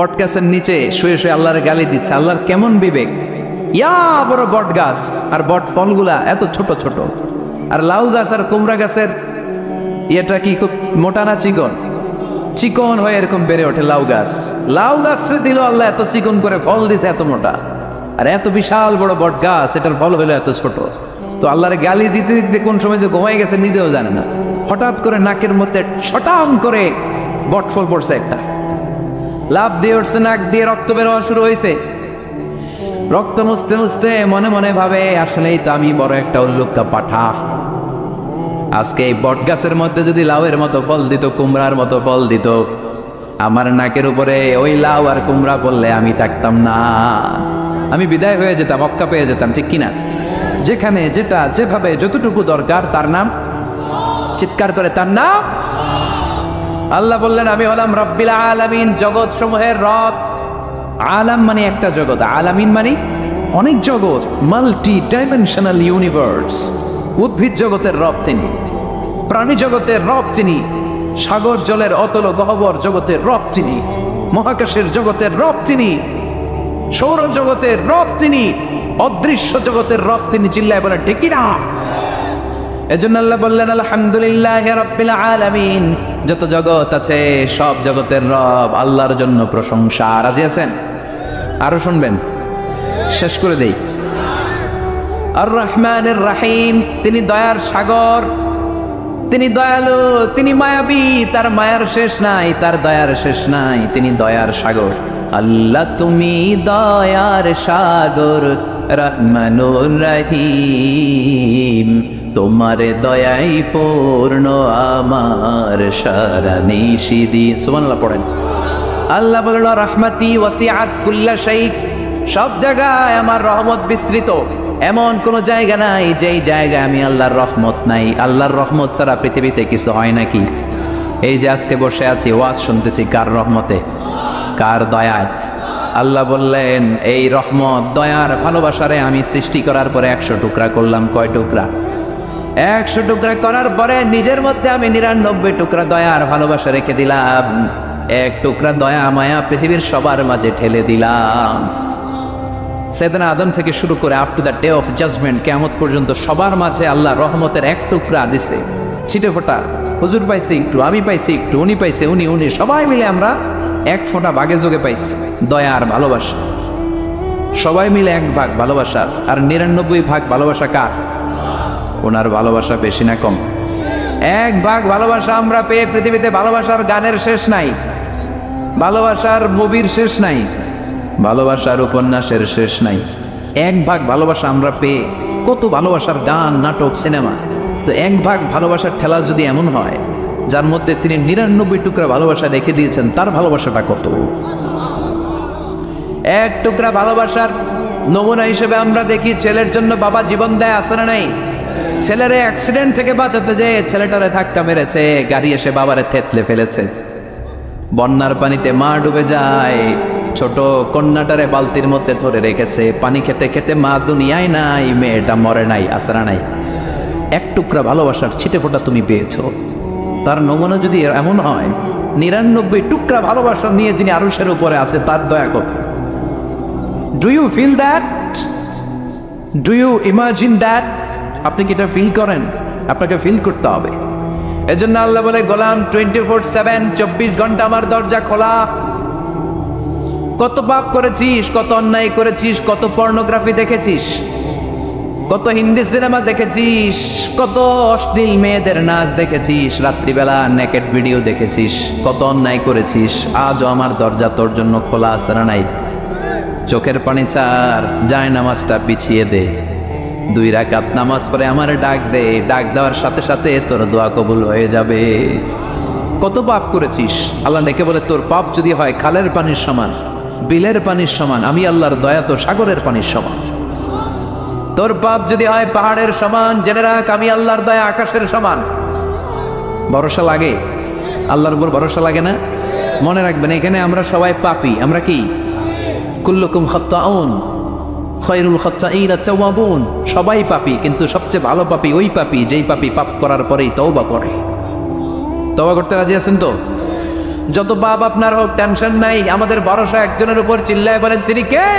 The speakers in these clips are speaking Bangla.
বটগাছের নিচে শুয়ে শুয়ে আল্লাহর গালি দিচ্ছে। আল্লাহর কেমন বিবেক! ইয়া বড় বট গাছ, আর বট ফলগুলা এত ছোট ছোট। আর লাউ গাছ আর কুমড়া গাছের এটা কি খুব মোটা না চিকন? চিকন হয়ে এরকম বেড়ে ওঠে লাউ গাছ। লাউ গাছরে দিল আল্লাহ এত চিকন করে, ফল দিছে এত মোটা। আর এত বিশাল বড় বট গাছ, এটার ফল হলো এত ছোট। তো আল্লাহর গালি দিতে দিতে কোন সময় যে ঘুমাই গেছে নিজেও জানে না। হঠাৎ করে নাকের মধ্যে ছটাং করে বট ফল পড়ছে একটা, লাভ দিয়ে উঠছে, নাক দিয়ে রক্ত বের হওয়া শুরু হয়েছে। রক্ত মুছতে মুছতে মনে মনে ভাবে, আসলেই তো আমি বড় একটা উল্লুক্কা পাঠা। আজকে এই বট গাছের মধ্যে যদি লাউয়ের মতো ফল দিত, কুমড়ার মতো ফল দিত, আমার নাকের উপরে ওই লাউ আর কুমড়া পড়লে আমি থাকতাম না, আমি বিদায় হয়ে যেতাম, অক্কা পেয়ে যেতাম, ঠিক কিনা? যেখানে যেটা যেভাবে যতটুকু দরকার তার নাম, চিৎকার করে তার নাম। আল্লাহ বললেন, আমি হলাম রব্বিল আলামিন, জগৎ সমূহের রব। আলাম মানে একটা জগৎ, আলামিন মানে অনেক জগৎ, মাল্টি ডাইমেনশনাল ইউনিভার্স। উদ্ভিদ জগতের রব তিনি, প্রাণী জগতের রব তিনি, সাগর জলের অতল গহ্বর জগতের রব তিনি, মহাকাশের জগতের রব তিনি, সৌর জগতের রব তিনি, অদৃশ্য জগতের রব তিনি। চিল্লায় বলে ঠিক কিনা? এজন্য আল্লাহ বললেন, আলহামদুলিল্লাহি রাব্বিল আলামিন, যত জগৎ আছে সব জগতের রব আল্লাহর জন্য প্রশংসা। রাজি আছেন? আরো শুনবেন? শেষ করে দেই। আর রহমানের রাহিম, তিনি দয়ার সাগর, তিনি দয়ালু, তিনি মায়াবী, তার মায়ার শেষ নাই, তার দয়ার শেষ নাই, তিনি দয়ার সাগর। আল্লাহ তুমি দয়ার সাগর, রহমানুর রহিম, তোমার দয়াই পূর্ণ আমার সারা নিশিদিন। সুবহানাল্লাহ পড়েন। আল্লাহ বলল, রাহমাতি ওয়াসিআত কুল্লা শাই, সব জায়গায় আমার রহমত বিস্তৃত। এমন কোন জায়গা নাই যেই জায়গায় আমি আল্লাহর রহমত নাই। আল্লাহর রহমত ছাড়া পৃথিবীতে কিছু হয় নাকি? এই যে আজকে বসে আছি, ওয়াজ শুনতেছি, কার রহমতে? কার দয়ায়? আল্লাহ বললেন, এই রহমত দয়ার ভালোবাসারে আমি সৃষ্টি করার পরে 100 টুকরা করলাম। কয় টুকরা? 100 টুকরা করার পরে নিজের মধ্যে আমি 99 টুকরা দয়ার ভালোবাসা রেখে দিলাম। 1 টুকরা দয়া মায়া পৃথিবীর সবার মাঝে ঠেলে দিলাম। সাইয়েদনা আদম থেকে শুরু করে up to the day of judgement, কিয়ামত পর্যন্ত সবার মাঝে আল্লাহ রহমতের 1 টুকরা দিছে, ছিটে ফোঁটা। হুজুর পাইছে একটু, আমি পাইছি একটু, উনি পাইছে, উনি সবাই মিলে আমরা 1 ফোঁটা ভাগে যোগে পাইছি দয়ার ভালোবাসা। সবাই মিলে 1 ভাগ ভালোবাসা, আর 99 ভাগ ভালোবাসা কার? ওনার ভালোবাসা বেশি না কম? 1 ভাগ ভালোবাসা আমরা পেয়ে পৃথিবীতে ভালোবাসার গানের শেষ নাই, ভালোবাসার মুভির শেষ নাই, ভালোবাসার উপন্যাসের শেষ নাই। 1 ভাগ ভালোবাসা আমরা পেয়ে কত ভালোবাসার গান, নাটক, সিনেমা। তো 1 ভাগ ভালোবাসার ঠেলা যদি এমন হয়, যার মধ্যে তিনি 99 টুকরা ভালোবাসা রেখে দিয়েছেন, তার ভালোবাসাটা কত? 1 টুকরা ভালোবাসার নমুনা হিসেবে আমরা দেখি, ছেলের জন্য বাবা জীবন দেয়, আছে না নাই? ছেলের অ্যাক্সিডেন্ট থেকে বাঁচাতে যে ছেলেটারে ধাক্কা মেরেছে, গাড়ি এসে বাবারে থেতলে ফেলেছে। বন্যার পানিতে মা ডুবে যায়, ছোট কন্যাটারে বালতির মধ্যে ধরে রেখেছে, পানি খেতে খেতে মা দুনিয়ায় নাই, মেয়েটা মরে নাই, আছে না নাই? 1 টুকরা ভালোবাসার ছিটে ফোঁটা তুমি পেয়েছো। তার নমুনা যদি এমন হয়, 99 টুকরা ভালোবাসা নিয়ে যিনি আরশের উপরে আছে, তার দয়া কত? Do you feel that? Do you imagine that? আপনি কি এটা ফিল করেন? আপনাকে ফিল করতে হবে। এজন্য আল্লাহ বলে, গোলাম 24/7, 24 ঘন্টা আমার দরজা খোলা। কত পাপ করেছিস, কত অন্যায় করেছিস, কত পর্নোগ্রাফি দেখেছিস, কত হিন্দি সিনেমা দেখেছিস, কত অশ্লীল মেয়েদের নাচ দেখেছিস, রাত্রিবেলা নেকেড ভিডিও দেখেছিস, কত অন্যায় করেছিস, আজও আমার দরজা তোর জন্য খোলা আছে না নাই? চোখের পানি ছাড়, যায় নামাজটা পিছিয়ে দে, 2 রাকাত নামাজ পড়ে আমার ডাক দে, ডাক দেওয়ার সাথে সাথে তোর দোয়া কবুল হয়ে যাবে। কত পাপ করেছিস, আল্লাহ ডেকে বলে, তোর পাপ যদি হয় খালের পানির সমান, বিলের পানির সমান, আমি আল্লাহর দয়া তো সাগরের পানির সমান। তোর পাপ যদি হয় পাহাড়ের সমান, জেনে রাখ আমি আল্লাহর দয়া আকাশের সমান। ভরসা লাগে? আল্লাহর উপর ভরসা লাগে না? মনে রাখবেন, এখানে আমরা সবাই পাপী। আমরা কি? কুল্লুকুম খাত্তাউন খায়রুল খাত্তাইনা তাওয়াবুন, সবাই পাপী, কিন্তু সবচেয়ে ভালো পাপী ওই পাপী যেই পাপী পাপ করার পরেই তওবা করে। তওবা করতে রাজি আছেন তো? যত বাপ আপনার হোক টেনশন নাই, আমাদের ভরসা একজনের উপর। চিল্লায় বলেন তিনি কে?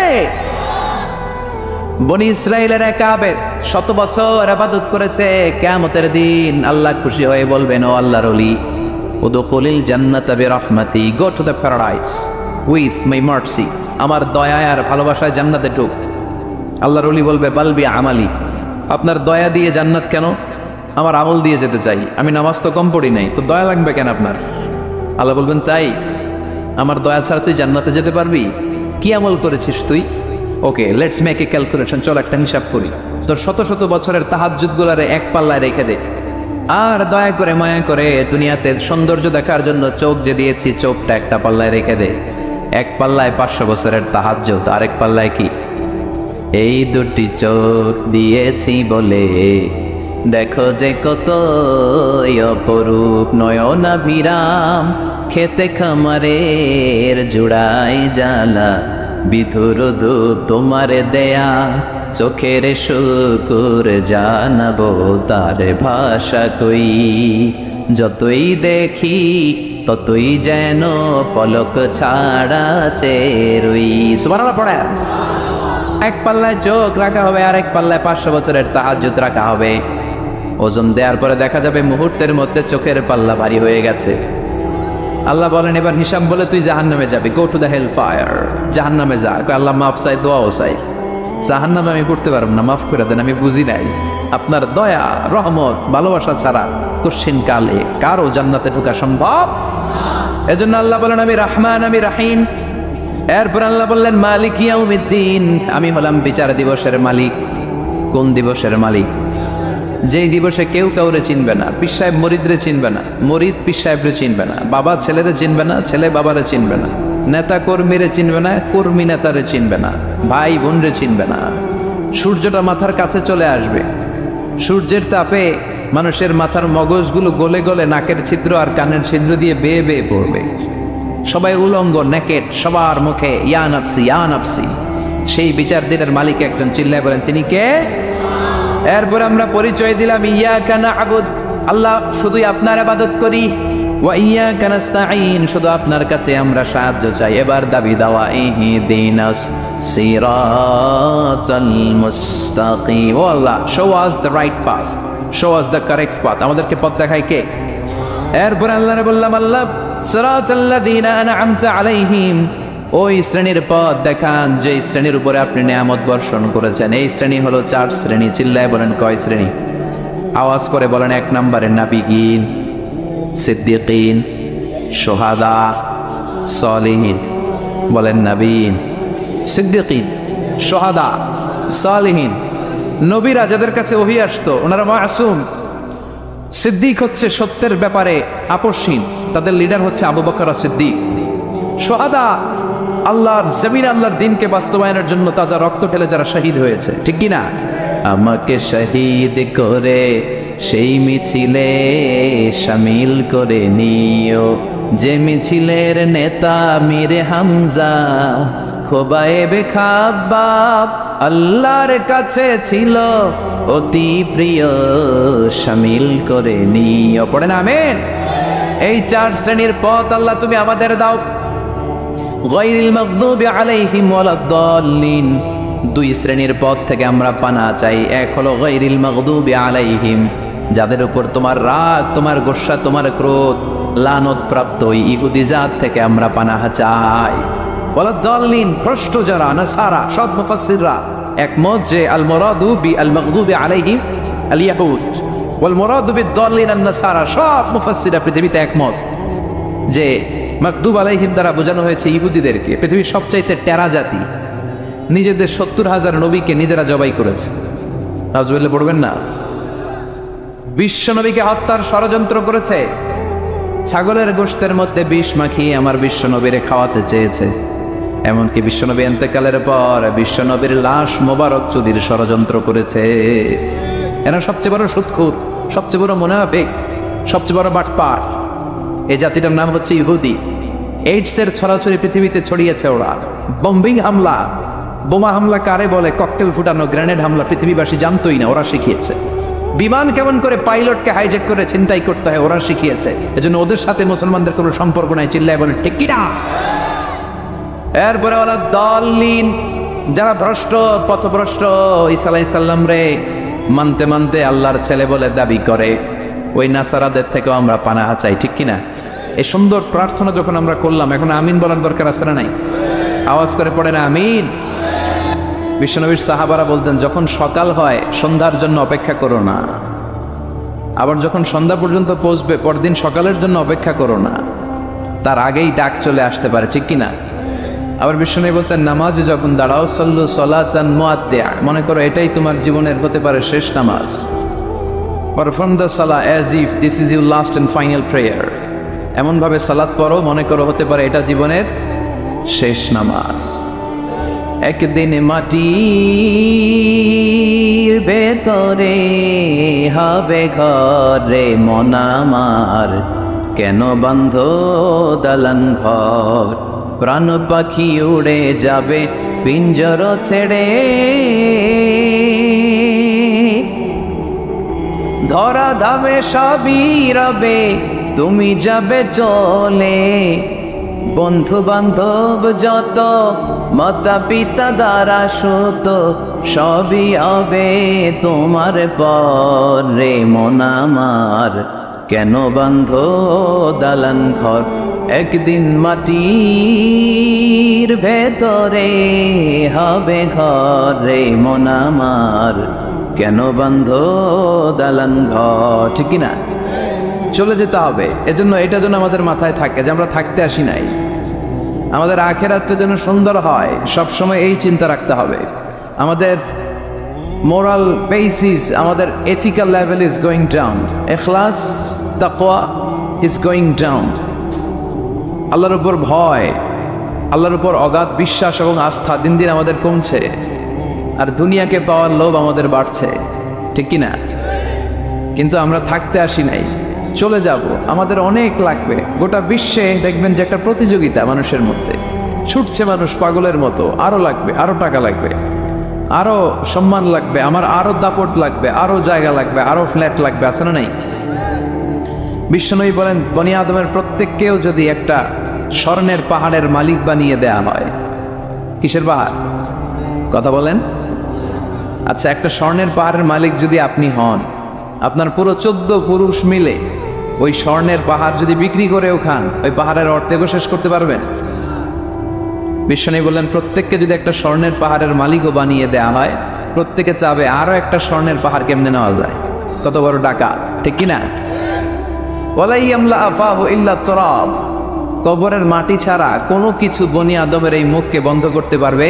বনি ইসরাইলের এক আবেদ 100 বছর ইবাদত করেছে। কিয়ামতের দিন আল্লাহ খুশি হয়ে বলবেন, ও আল্লাহর ওলি, উদখুলিল জান্নাতা বিরহমাতি, go to the paradise with my mercy, আমার দয়া আর ভালোবাসায় জান্নাতে ঢুক। আল্লাহর ওলি বলবে, বালবি আমালি, আপনার দয়া দিয়ে জান্নাত কেন? আমার আমল দিয়ে যেতে চাই, আমি নামাজ তো কম পড়ি নাই, তো দয়া লাগবে কেন আপনার? আল্লাহ বলবেন, তাই? আমার দয়া ছাড়া তুই জান্নাতে যেতে পারবি? কি আমল করেছিস তুই? ওকে, লেটস মেক এ ক্যালকুলেশন, চল একটা হিসাব করি। তোর শত শত বছরের তাহাজ্জুদ গুলারে এক পাল্লায় রেখে দে, আর দয়া করে মায়া করে দুনিয়াতে সৌন্দর্য দেখার জন্য চোখ যে দিয়েছি, চোখটা একটা পাল্লায় রেখে দে। এক পাল্লায় 500 বছরের তাহাজ্জুদ, আরেক পাল্লায় কি? এই দুটি চোখ দিয়েছি বলে দেখো যে কত অপরূপ নয়নাভিরাম, খেতে খামারের জুড়াই জ্বালা, বিধুর ধূপ তোমার দেয়া, চোখের শুকুর জানাবো তার ভাষা কই। যতই দেখি ততই যেন পলক ছাড়া চেরুই। সুবহানাল্লাহ পড়ে। এক পাল্লায় চোখ রাখা হবে, আর এক পাল্লায় 500 বছরের তাহাজ্জুদ রাখা হবে। ওজন দেওয়ার পরে দেখা যাবে মুহূর্তের মধ্যে চোখের পাল্লা ভারী হয়ে গেছে। আল্লাহ বলেন, এবার হিসাব বলে তুই জাহান্নামে যাবি, go to the hell fire, জাহান্নামে যা। আল্লাহ মাফ চাই, দোয়াও চাই, জাহান্নামে আমি পড়তে পারবো না, মাফ করে দেন, আমি বুঝি নাই। আপনার দয়া রহমত ভালোবাসা ছাড়া কোশ্চিন কালে কারো জান্নাতে ঢোকা সম্ভব? এজন্য আল্লাহ বলেন, আমি রহমান, আমি রাহিম। এরপর আল্লাহ বললেন, মালিক ইয়াউমিদ্দিন, আমি হলাম বিচার দিবসের মালিক। কোন দিবসের মালিক? যেই দিবসে কেউ কাউরে চিনবে না, পীর সাহেব মরিদরে চিনবে না, মরিদ পীর সাহেবরে চিনবে না, বাবা ছেলেরে চিনবে না, ছেলে বাবারে চিনবে না, নেতা কর্মীরে চিনবে না, কর্মী নেতারে চিনবে না, ভাই বোনরে চিনবে না। সূর্যটা মাথার কাছে চলে আসবে, সূর্যের তাপে মানুষের মাথার মগজগুলো গলে গলে নাকের ছিদ্র আর কানের ছিদ্র দিয়ে বেয়ে বেয়ে পড়বে। সবাই উলঙ্গ, নেকেট, সবার মুখে ইয়া নাফসি ইয়া নাফসি। সেই বিচার দিনের মালিক একজন, চিল্লায় বলেন তিনি কে? এরপর আমরা পরিচয় দিলাম, ইয়াকা না'বুদ, আল্লাহ শুধুই আপনার ইবাদত করি, ওয়া ইয়াকা নাস্তাঈন, শুধু আপনার কাছে আমরা সাহায্য চাই। এবার দাবি দাওয়া, ইহদিনাস সিরাতাল মুস্তাকিম, ও Allah show us the right path, show us the correct path, আমাদেরকে পথ দেখায় কে? এরপর আল্লাহরে বললাম, আল্লাহ সিরাতাল্লাযীনা আন'আমতা আলাইহিম, ওই শ্রেণীর পথ দেখান যে শ্রেণীর উপরে আপনি নিয়ামত বর্ষণ করেছেন। এই শ্রেণী হলো 4 শ্রেণী। চিল্লায় বলেন কয় শ্রেণী? আওয়াজ করে বলেন। 1 নম্বরে নাবিয়িন, সিদ্দিকিন, শুহাদা, সালিহিন। বলেন নাবিয়িন, সিদ্দিকিন, শুহাদা, সালিহিন। নবীরা যাদের কাছে ওহী আসতো ওনারা মাসুম। সিদ্দিক হচ্ছে সত্যের ব্যাপারে আপসহীন, তাদের লিডার হচ্ছে আবু বকর সিদ্দিক। শুহাদা আল্লাহর জমিনে আল্লাহর দ্বীনকে বাস্তবায়নের জন্য তাজা রক্ত ঢেলে যারা শহীদ হয়েছে, ঠিক কি না? আমাকে শহীদ করে সেই মিছিলে শামিল করে নিও, যে মিছিলের নেতা মীরে হামজা, খোবায়েবে খাব্বাব আল্লাহর কাছে ছিল অতি প্রিয়, শামিল করে নিও। পড়েন আমিন। এই 4 শ্রেণীর পথ আল্লাহ তুমি আমাদের দাও। গায়রিল মাগদুবি আলাইহিম ওয়ালাদ-দাল্লিন, 2 শ্রেণীর পথ থেকে আমরা পানা চাই। এক হলো গায়রিল মাগদুবি আলাইহিম, যাদের উপর তোমার রাগ, তোমার গোসা, তোমার ক্রোধ, লানত প্রাপ্ত ওই ইহুদি জাত থেকে আমরা পানাহ চাই। ওয়ালাদ-দাল্লিন, ভ্রষ্ট যারা, নাসারা। সব মুফাসসিররা একমত যে আল মুরাদু বি আল মাগদুবি আলাইহিম আল ইয়াহুদ ওয়াল মুরাদু বিদ-দাল্লিন আন-নাসারা। সব মুফাসসিররা পৃথিবীতে একমত যে মাগদুব আলাইহিম দ্বারা বোঝানো হয়েছে ইহুদিদেরকে। পৃথিবীর সবচাইতে টেরা জাতি, নিজেদের 70,000 নবীকে নিজেরা জবাই করেছে। নাউজুবিল্লাহ পড়বেন না? বিশ্ব নবীকে হত্যার ষড়যন্ত্র করেছে, ছাগলের গোশতের মধ্যে বিষ মাখিয়ে আমার বিশ্ব নবীরে খাওয়াতে চেয়েছে। এমনকি বিশ্ব নবী ইন্তেকালের পর বিশ্ব নবীর লাশ মোবারক চুরির ষড়যন্ত্র করেছে। এরা সবচেয়ে বড় সুদখোর, সবচেয়ে বড় মুনাফিক, সবচেয়ে বড় বাটপার। এই জাতিটার নাম হচ্ছে ইহুদি। এইডসের ছড়াছড়ি পৃথিবীতে ছড়িয়েছে ওরা। বম্বিং হামলা, বোমা হামলা কারে বলে, ককটেল ফুটানো, গ্রেনেড হামলা পৃথিবীবাসী জানতোই না, ওরা শিখিয়েছে। বিমান কেমন করে পাইলটকে হাইজ্যাক করে ছিনতাই করতে হয় ওরা শিখিয়েছে। এজন্য ওদের সাথে মুসলমানদের কোনো সম্পর্ক নাই। চিল্লায় বলে ঠিক কিনা? এরপরে ওরা দলিন, যারা ভ্রষ্ট, পথভ্রষ্ট, ঈসা আলাইহিস সালাম রে মানতে মানতে আল্লাহর ছেলে বলে দাবি করে, ওই নাসারাদের থেকেও আমরা পানাহা চাই। ঠিক কিনা? এই সুন্দর প্রার্থনা যখন আমরা করলাম, এখন আমিন বলার দরকার আছে না নাই? আওয়াজ করে পড়ে না আমিন। বিশ্বনবীর সাহাবারা বলতেন, যখন সকাল হয় সন্ধ্যার জন্য অপেক্ষা করো না, আবার যখন সন্ধ্যা পর্যন্ত পৌঁছবে পরদিন সকালের জন্য অপেক্ষা করো না, তার আগেই ডাক চলে আসতে পারে। ঠিক কিনা? আবার বিশ্বনবী বলতেন, নামাজে যখন দাঁড়াও সাল্লু সালাতান মুআদ্দিয়া, মনে করো এটাই তোমার জীবনের হতে পারে শেষ নামাজ। Perform the Salah as if this is your last and final prayer. এমনভাবে সালাত পড়ো মনে করো হতে পারে এটা জীবনের শেষ নামাজ। একদিন মাটির ভেতরে হবে ঘরে মন আমার, কেন বন্ধ দালান ঘর, প্রাণ পাখি উড়ে যাবে পিঞ্জর ছেড়ে, ধরা ধামে সবই রবে তুমি যাবে চলে, বন্ধু বান্ধব যত মাতা পিতা দ্বারা সুত সবই হবে তোমার পরে মন আমার, কেন বন্ধ দালান ঘর, একদিন মাটির ভেতরে হবে ঘরে মন আমার, কেন বন্ধ দালান ঘর। ঠিক কিনা? চলে যেতে হবে। এজন্য এটা যেন আমাদের মাথায় থাকে যে আমরা থাকতে আসি নাই, আমাদের আখিরাতটা যেন সুন্দর হয়, সবসময় এই চিন্তা রাখতে হবে। আমাদের মোরাল বেসিস, আমাদের ethical level is going down, ইখলাস তাকওয়া ইজ গোয়িং ডাউন। আল্লাহর উপর ভয়, আল্লাহর উপর অগাধ বিশ্বাস এবং আস্থা দিন দিন আমাদের কমছে, আর দুনিয়াকে পাওয়ার লোভ আমাদের বাড়ছে। ঠিক কিনা? কিন্তু আমরা থাকতে আসি নাই, চলে যাব। আমাদের অনেক লাগবে। গোটা বিশ্বে দেখবেন যে একটা প্রতিযোগিতা মানুষের মধ্যে, ছুটছে মানুষ পাগলের মতো, আরো লাগবে, আরো টাকা লাগবে, আরো সম্মান লাগবে, আমার আরো দাপট লাগবে, আরো জায়গা লাগবে, আরো ফ্ল্যাট লাগবে। আছে না নাই? বিশ্বনবী বলেন, বনি আদমের প্রত্যেককেও যদি একটা স্বর্ণের পাহাড়ের মালিক বানিয়ে দেয়া হয়। কিসের পাহাড়? কথা বলেন। আচ্ছা, একটা স্বর্ণের পাহাড়ের মালিক যদি আপনি হন, আপনার পুরো 14 পুরুষ মিলে ওই স্বর্ণের পাহাড় যদি বিক্রি করেও খান, ওই পাহাড়ের অর্ধেকও শেষ করতে পারবেন? বিশ্বনবী বললেন, প্রত্যেককে যদি একটা স্বর্ণের পাহাড়ের মালিকও বানিয়ে দেয়া হয়, প্রত্যেকে চাবে আরো একটা স্বর্ণের পাহাড় কেমনে নেওয়া যায়। কত বড় টাকা! ঠিক কিনা? ওয়ালা ইয়ামলা আফাহু ইল্লা তুরাব, কবরের মাটি ছাড়া কোনো কিছু বনি আদমের এই মুখকে বন্ধ করতে পারবে?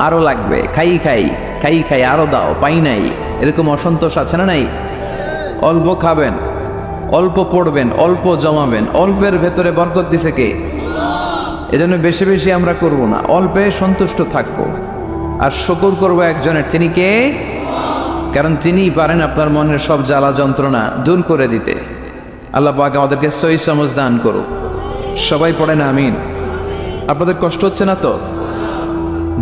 আরো লাগবে, খাই খাই খাই খাই, আরো দাও, পাই নাই, এরকম অসন্তোষ আছে না নাই? অল্প খাবেন, অল্প পড়বেন, অল্প জমাবেন, অল্পের ভেতরে বরকত দিছে কে? এজন্য বেশি বেশি আমরা করব না, অল্পে সন্তুষ্ট থাকবো, আর শুকর করবো একজনের, তিনি কে? কারণ তিনিই পারেন আপনার মনের সব জ্বালা যন্ত্রণা দূর করে দিতে। আল্লাহ পাক আমাদেরকে সহি সমঝ দান করুক। সবাই পড়েন আমিন। আপনাদের কষ্ট হচ্ছে না তো?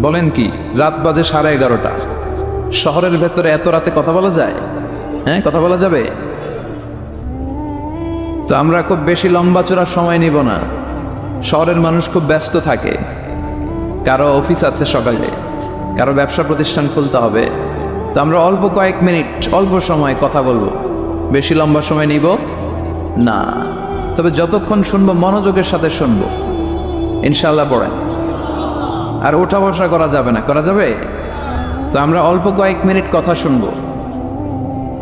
বলেন কি, রাত বাজে 11:30, শহরের ভেতরে এত রাতে কথা বলা যায়? হ্যাঁ, কথা বলা যাবে? তো আমরা খুব বেশি লম্বা চড়া সময় নিব না। শহরের মানুষ খুব ব্যস্ত থাকে, কারো অফিস আছে সকালে, কারো ব্যবসা প্রতিষ্ঠান খুলতে হবে। তো আমরা অল্প কয়েক মিনিট, অল্প সময় কথা বলবো, বেশি লম্বা সময় নিব না। তবে যতক্ষণ শুনবো মনোযোগের সাথে শুনবো, ইনশাআল্লাহ পড়েন। আর ওঠা বসা করা যাবে না। করা যাবে? তো আমরা অল্প কয়েক মিনিট কথা শুনবো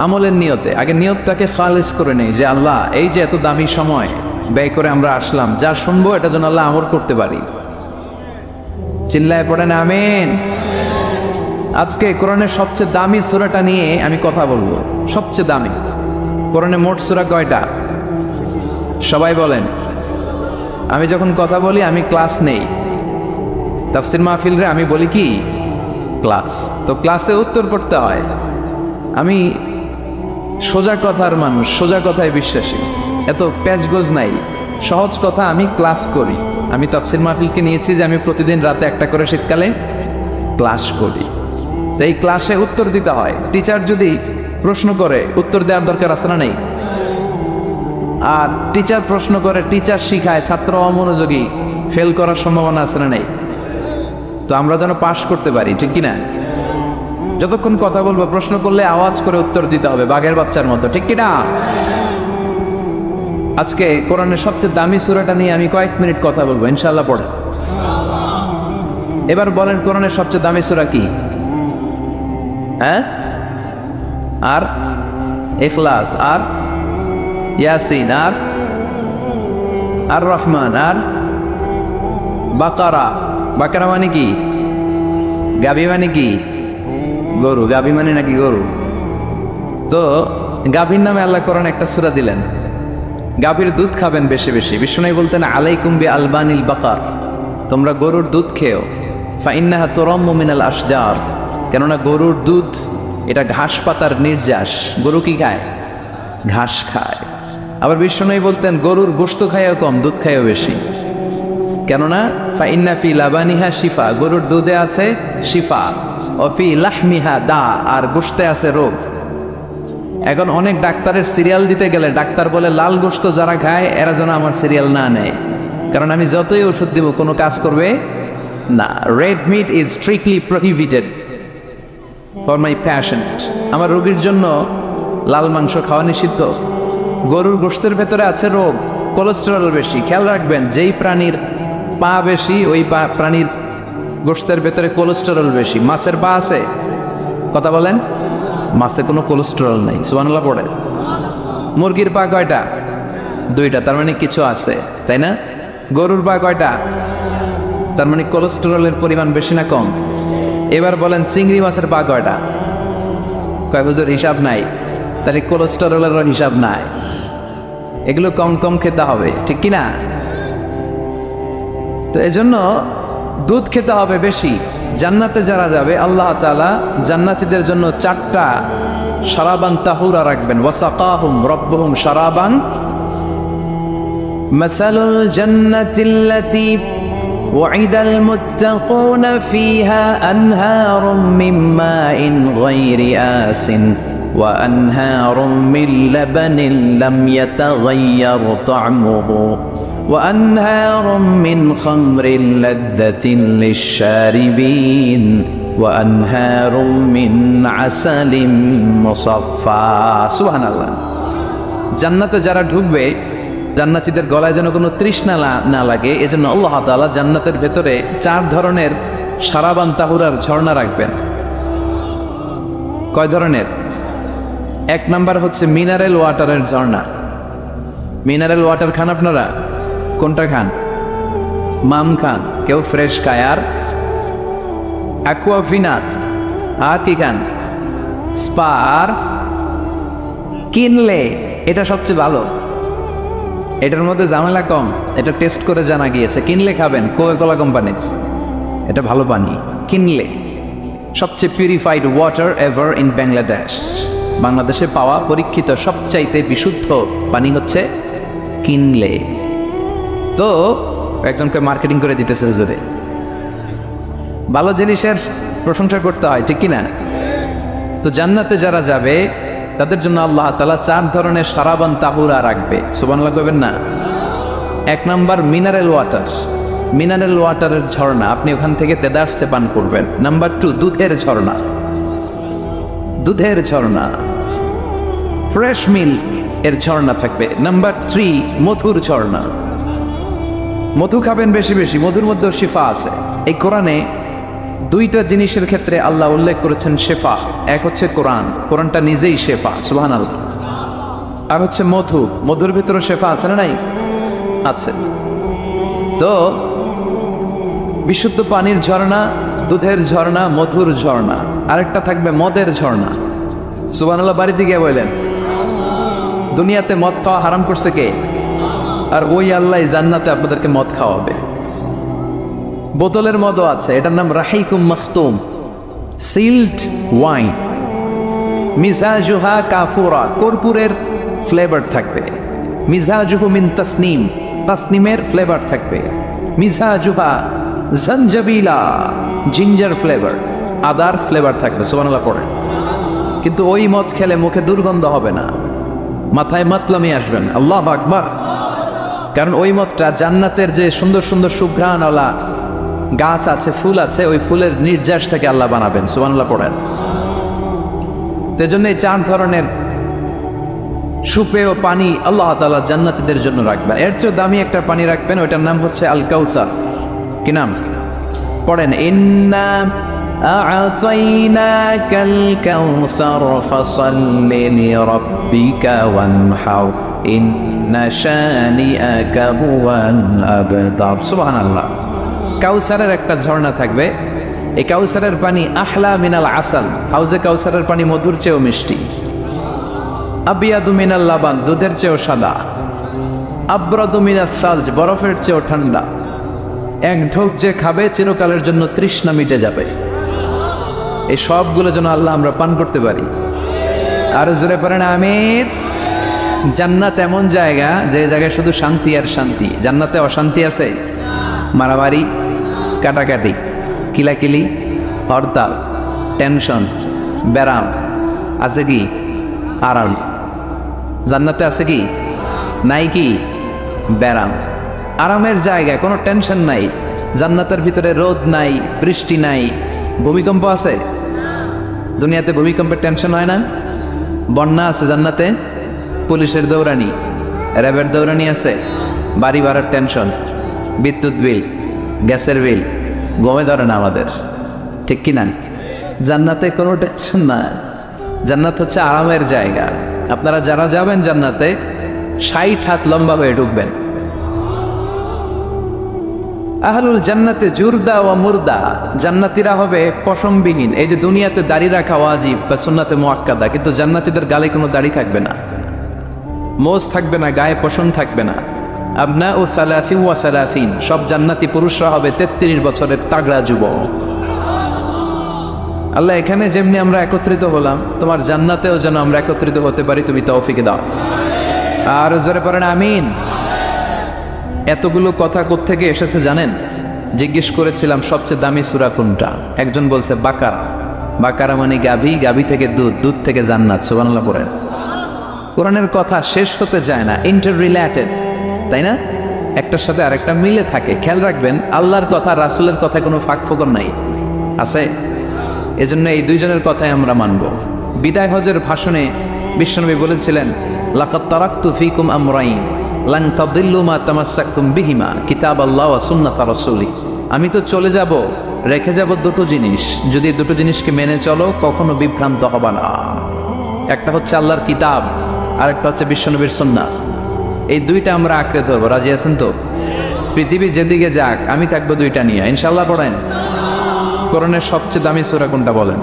আমলের নিয়তে। আগে নিয়তটাকে খালেস করে নেই যে আল্লাহ, এই যে এত দামি সময় ব্যয় করে আমরা আসলাম, যা শুনবো এটা যেন আল্লাহ আমল করতে পারি। চিল্লায় পড়েন আমিন। আজকে কোরআনের সবচেয়ে দামি সূরাটা নিয়ে আমি কথা বলবো। সবচেয়ে দামি কোরআনে মোট সূরা কয়টা? সবাই বলেন। আমি যখন কথা বলি আমি ক্লাস নেই, তাফসীর মাহফিলরে আমি বলি কি ক্লাস। তো ক্লাসে উত্তর পড়তে হয়। আমি সোজা কথার মানুষ, সোজা কথায় বিশ্বাসী, এত প্যাচগোজ নাই, সহজ কথা। আমি ক্লাস করি। আমি তাফসীর মাহফিলকে নিয়েছি যে আমি প্রতিদিন রাতে একটা করে শীতকালে ক্লাস করি। তো এই ক্লাসে উত্তর দিতে হয়। টিচার যদি প্রশ্ন করে উত্তর দেওয়ার দরকার আছে না নেই? আর টিচার প্রশ্ন করে, টিচার শিখায়, ছাত্র অমনোযোগী, ফেল করার সম্ভাবনা আছে না নেই? তো আমরা যেন পাশ করতে পারি, ঠিক কিনা? যতক্ষণ কথা বলবো, প্রশ্ন করলে আওয়াজ করে উত্তর দিতে হবে, বাঘের বাচ্চার মতো, ঠিক কিনা? আজকে কোরআনের সবচেয়ে দামি সূরাটা নিয়ে আমি কয়েক মিনিট কথা বলবো, ইনশাআল্লাহ। পড়ে এবার বলেন, কোরআনের সবচেয়ে দামি সূরা কি? হ্যাঁ? আর ইখলাস, আর ইয়াসিন, আর রহমান, আর বাকারা। বাকারা মানে কি? গাবি মানে কি? গরু। গাবি মানে নাকি গরু? তো গাভীর নামে আল্লাহ কোরআন একটা সূরা দিলেন। গাভীর দুধ খাবেন বেশি বেশি। বিষ্ণু বলতেন আলাইকুম বি আলবানিল বাকার, তোমরা গরুর দুধ খেও। ফাইন্নাহা তুরাম্মু মিনাল আশজার, কেননা গরুর দুধ এটা ঘাস পাতার নির্যাস। গরু কি খায়? ঘাস খায়। আবার বিষ্ণু বলতেন গরুর গোশত খায়ও কম, দুধ খায়ও বেশি, কেননা ফাইন্না ফি লাবানিহা শিফা, গরুর দুধে আছে শিফা, ও ফি লাহমিহা দা, আর গোশতে আছে রোগ। এখন অনেক ডাক্তারের সিরিয়াল দিতে গেলে ডাক্তার বলে লাল গোশত যারা খায় এরা যেন আমার সিরিয়াল না নেয়, কারণ আমি যতই ওষুধ দিব কোনো কাজ করবে না। Red meat is strictly prohibited for my patient, আমার রোগীর জন্য লাল মাংস খাওয়া নিষিদ্ধ। গরুর গোশতের ভেতরে আছে রোগ, কোলেস্টেরল বেশি। খেয়াল রাখবেন, যেই প্রাণীর পা বেশি ওই প্রাণীর গোশতের ভেতরে কোলেস্টেরল বেশি। মাছের পা আছে? কথা বলেন। মাছে কোনো কোলেস্টেরল নাই, সুবহানাল্লাহ পড়ে। মুরগির পা কয়টা? দুইটা, তার মানে কিছু আছে, তাই না? গরুর পা কয়টা? তার মানে কোলেস্টেরলের পরিমাণ বেশি না কম? এবার বলেন চিংড়ি মাছের পা কয়টা? কয় হুজুর হিসাব নাই। তাহলে কোলেস্টেরলেরও হিসাব নাই। এগুলো কম কম খেতে হবে, ঠিক কিনা? তো এজন্য দুধ খেতে হবে বেশি। জান্নাতে যারা যাবে আল্লাহ তাআলা জান্নাতীদের জন্য 4টা শারাবান তাহুরা রাখবেন। ওয়াসাকাহুম রাব্বুহুম শারাবান মাসালুল জান্নাতিল্লাতী ওয়াইদাল মুত্তাকুনা ফিহা আনহারুম মিন মাইন গায়রি আসিন ওয়া আনহারুম মিন লাবানিন লাম ইয়াতাগায়্যার তা'মুহু وأنهار من خمر لذة للشاربين وأنهار من عسل مصفى سبحان الله। জান্নাতে যারা ঢুকবে জান্নাতীদের গলায় যেন কোনো তৃষ্ণা না লাগে, এজন্য আল্লাহ তাআলা জান্নাতের ভেতরে 4 ধরনের শারাবান তাহুরার ঝর্ণা রাখবেন। কয় ধরনের? 1 নাম্বার হচ্ছে মিনারেল ওয়াটারের ঝর্ণা। মিনারেল ওয়াটার খান আপনারা? কোনটা খান? মাম খান, কেউ ফ্রেশ খায়, আর অ্যাকুয়াফিনা, আর কি খান? স্পা, আর কিনলে। এটা সবচেয়ে ভালো, এটার মধ্যে ঝামেলা কম, এটা টেস্ট করে জানা গিয়েছে। কিনলে খাবেন, কোকা-কোলা কোম্পানির, এটা ভালো পানি। কিনলে সবচেয়ে purified water ever in Bangladesh. বাংলাদেশে পাওয়া পরীক্ষিত সবচাইতে বিশুদ্ধ পানি হচ্ছে কিনলে। তো একজনকে মার্কেটিং করে দিতেছে হুজুরে। ভালো জিনিসের প্রশংসা করতে হয়, ঠিক কিনা? তো জান্নাতে যারা যাবে তাদের জন্য আল্লাহ তাআলা 4 ধরনের শারাবান তাহুরা রাখবে। সুবহানাল্লাহ কইবেন না? 1 নাম্বার মিনারেল ওয়াটার, মিনারেল ওয়াটারের ঝর্ণা, আপনি ওখান থেকে তেদারসে পান করবেন। নাম্বার 2 দুধের ঝর্ণা, দুধের ঝর্ণা, ফ্রেশ মিল্ক এর ঝর্ণা থাকবে। নাম্বার 3 মধুর ঝর্ণা, মধু খাবেন বেশি বেশি, মধুর মধ্যেও শিফা আছে। এই কোরআনে 2টা জিনিসের ক্ষেত্রে আল্লাহ উল্লেখ করেছেন শেফা। এক হচ্ছে কোরআন, কোরআনটা নিজেই শেফা, সুবহানাল্লাহ। আর হচ্ছে মধু, মধুর ভিতরে শেফা আছে না নাই? আছে। তো বিশুদ্ধ পানির ঝর্ণা, দুধের ঝর্ণা, মধুর ঝর্ণা, আরেকটা থাকবে মদের ঝর্ণা। সুবহানাল্লাহ বাড়িতে গিয়ে বললেন, দুনিয়াতে মদ খাওয়া হারাম করছে কে? আর ওই আল্লাহ জান্নাতে আপনাদেরকে মদ খাওয়াবে। বোতলের মদও আছে, এটার নাম রাহিকুম মাখতুম, সিলড ওয়াইন। মিজাজুহা কাফুরা, কর্পূরের ফ্লেভার থাকবে। মিজাজুহু মিন তাসনিম, তাসনিমের ফ্লেভার থাকবে। মিজাজুহা জানজাবিলা, জিঞ্জার ফ্লেভার, আদার ফ্লেভার থাকবে। সুবহানাল্লাহ পড়ে। কিন্তু ওই মদ খেলে মুখে দুর্গন্ধ হবে না, মাথায় মাতলামি আসবেন। আল্লাহু আকবার। কারণ ওই মদটা জান্নাতের যে সুন্দর সুন্দর সুঘ্রাণওয়ালা গাছ আছে, ফুল আছে, ওই ফুলের নির্যাস থেকে আল্লাহ বানাবেন। সুবহানাল্লাহ পড়েন। সেজন্য এই 4 ধরনের সুপেয় পানি আল্লাহ তাআলা জান্নাতীদের জন্য রাখবেন। এর চেয়ে দামি একটা পানি রাখবেন, ওইটার নাম হচ্ছে আল কাউসার। কি নাম? পড়েন, ইন্না আ'তাইনাকাল কাউসার ফাসাল্লি লিরাব্বিকা ওয়ানহার ইন্না শানিআকা হুয়াল আবতার। সুবহানাল্লাহ। কাউসারের একটা ঝর্ণা থাকবে, এই কাউসারের পানি আহলা মিনাল আসাল, হাউজে কাউসারের পানি মধুর চেয়েও মিষ্টি। আবিয়াদু মিনাল লাবান, দুধের চেয়েও সাদা। আবরাদু মিনাস সালজ, বরফের চেয়েও ঠান্ডা। এক ঢোক যে খাবে চিরকালের জন্য তৃষ্ণা মিটে যাবে। এই সবগুলো যেন আল্লাহ আমরা পান করতে পারি। আর জোরে পড়েন আমিন। জান্নাত এমন জায়গা, যে জায়গায় শুধু শান্তি আর শান্তি। জান্নাতে অশান্তি আছে? মারামারি, কাটাকাটি, কিলাকিলি, হরতাল, টেনশন, ব্যারাম আছে কি? আরাম। জান্নাতে আছে কি? নাই কি? ব্যারাম। আরামের জায়গায় কোনো টেনশন নাই। জান্নাতের ভিতরে রোদ নাই, বৃষ্টি নাই, ভূমিকম্প আছে? দুনিয়াতে ভূমিকম্পের টেনশন হয় না? বন্যা আছে জান্নাতে? পুলিশের দৌড়ানি, র্যাবের দৌড়ানি আছে? বাড়ি ভাড়ার টেনশন, বিদ্যুৎ বিল, গ্যাসের বিল, গমে ধরে না আমাদের, ঠিক কি না? জান্নাতে কোনো টেনশন না। জান্নাত হচ্ছে আরামের জায়গা। আপনারা যারা যাবেন জান্নাতে 60 হাত লম্বা হয়ে ঢুকবেন। আহলুল জান্নাতে জুরদা ওয়া মুরদা, জান্নাতীরা হবে পশমবিহীন। এই যে দুনিয়াতে দাড়ি রাখা ওয়াজিব বা সুন্নাতে মুআক্কাদা, কিন্তু জান্নাতীদের গালে কোনো দাড়ি থাকবে না, মোজ থাকবে না, গায়ে পশম থাকবে না। আবনাউ সালাসিন ওয়া সালাসিন, সব জান্নাতি পুরুষরা হবে 33 বছরের তাগড়া যুবক। আল্লাহ এখানে যেমনি আমরা একত্রিত হলাম, তোমার জান্নাতেও যেন আমরা একত্রিত হতে পারি, তুমি তৌফিক দাও। আর জোরে পড়েন আমিন। এতগুলো কথা কোত্থেকে এসেছে জানেন? জিজ্ঞেস করেছিলাম সবচেয়ে দামি সূরা কোনটা? একজন বলছে বাকারা। বাকারা মানে গাভী, গাভী থেকে দুধ, দুধ থেকে জান্নাত। সুবহানাল্লাহ পড়েন। কোরআনের কথা শেষ হতে যায় না, ইন্টার রিলেটেড, তাই না? একটার সাথে আরেকটা মিলে থাকে। খেয়াল রাখবেন, আল্লাহর কথা রাসূলের কথায় কোনো ফাঁক ফোকর নাই, আছে? এজন্য এই দুইজনের কথাই আমরা মানব। বিদায় হজের ভাষণে বিশ্বনবী বলেছিলেন, লাকাদ তারাকতু ফীকুম আমরাইন লান তাদিল্লু মা তামাসসাকতুম বিহিমা কিতাবাল্লাহ ওয়া সুন্নাত রাসূলি। আমি তো চলে যাব, রেখে যাব দুটো জিনিস, যদি দুটো জিনিসকে মেনে চলো কখনো বিভ্রান্ত হবে না। একটা হচ্ছে আল্লাহর কিতাব, আর একটা হচ্ছে বিশ্বনবীর সুন্নাহ। এই দুইটা আমরা আঁকড়ে ধরবো। রাজি আছেন তো? পৃথিবী যেদিকে যাক আমি থাকবো দুইটা নিয়ে, ইনশাআল্লাহ। পড়েন, কোরআনের সবচেয়ে দামি সূরা কোনটা বলেন?